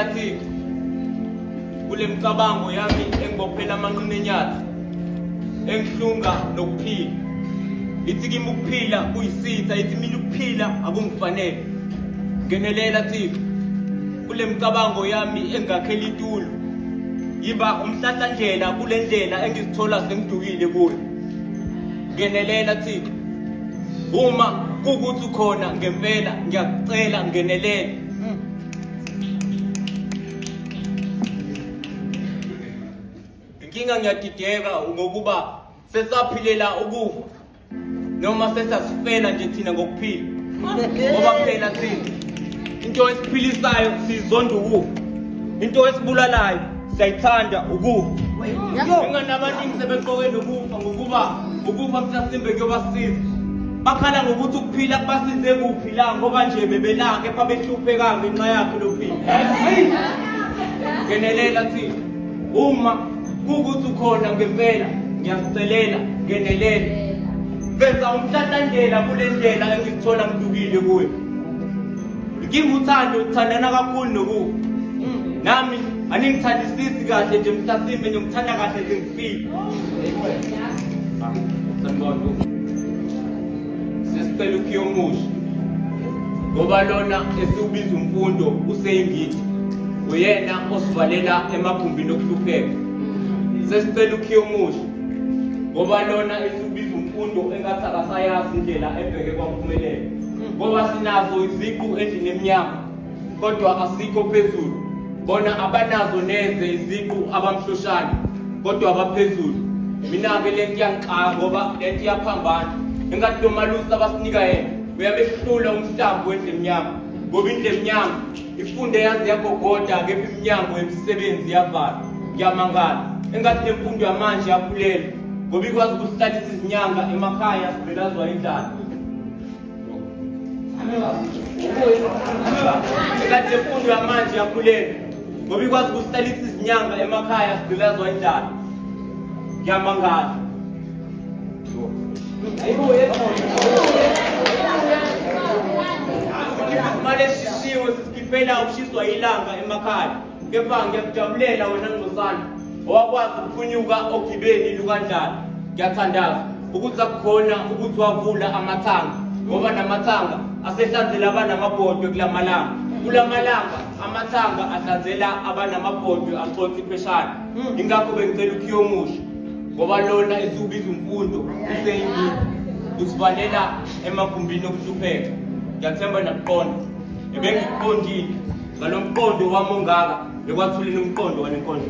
Ngiyakucelela Thixo kule micabango yami engibophela amanqina enyathi engihlunga nokuphila. Ithi kimi ukuphila kuyisitha, ithi mina ukuphila akungifanele. Ngenelela Thixo kule micabango yami engakhela itulo. Yiba umhlahlandlela kule ndlela engizithola sengidukile kuyo. Ngenelela Thixo uma kukuthi ukhona ngempela, ngiyakucela ngenelele. Inkinga ngiyadideka ngokuba sesaphilela ukufa noma sesasifela nje thina ngokuphila. Ngoba phela thina into esiphilisayo sizonda ukufa, into esibulalayo siyayithanda ukufa. Inganabantu sebeqoke nokufa ngokuba ukufa mhlasimbe kuyobasiza. Bakhala ngokuthi ukuphila kubasize kuphi la ngoba nje bebelaka kepha behlupheka ngenxa yakhe lokuphila. Ngenelela Thixo uma kukuthi ukhona ngempela, ngiyakucelela ngenelele. Besa umhlahlandlela kule ndlela engizithola ngidukile kuyo. Nginguthando ukuthandana kakhulu nokufa. Nami aningithandisisi kahle nje mhlasimbe ngikuthanda kahle nje ngifile. Sanibona. Sesicela ukhiyo omusha. Ngoba lona esiubiza umfundo useyingithi. Uyena osivalela emagumbini okuhlupheka. Sesicela ukhiyo omusha. Ngoba lona esiubiza umfundo engathi akasayazi indlela ebheke kwampumelelo. Ngoba sinazo iziqu endlini eminyama kodwa asikho phezulu. Bona abanazo neze iziqu abamhloshana kodwa abaphezulu. Mina ke lento yangiqala ngoba lento iyaphambana. Engathi lo malusi abasinika yena uyabehlula umhlambi wendle eminyama. Ngoba indle eminyama ifunde yazi yagogoda kepha iminyango yemisebenzi yavala. Ngiyamangala engathi lemfundo yamanje yaphulela ngoba ikwazi ukuhlalisa izinyanga emakhaya sibelazwa indlala. Engathi lemfundo yamanje yaphulela ngoba ikwazi ukuhlalisa izinyanga emakhaya sibelazwa indlala. Ngiyamangala. Manje sisiwe sisikhiphela ukushiswa ilanga emakhaya. Kepha ngiyakujabulela wena Ngcosana owakwazi ukuphunyuka ogibeni lukaNdlala. Ngiyathandaza ukuthi akukhona ukuthi wavula amathanga ngoba namathanga asehlanzela abanamabhodwe kulamalanga. Kulamalanga amathanga ahlanzela abanamabhodwe axotha ipheshana. Ingakho bengicela ukhiyo omusha ngoba lona esiubiza umfundo useyingithi usivalela emagumbini okuhlupheka. Ngiyathemba nakuqonda ebengikuqondile ngalomqondo wami ongaka bekwathulile umqondo wanenkonzo.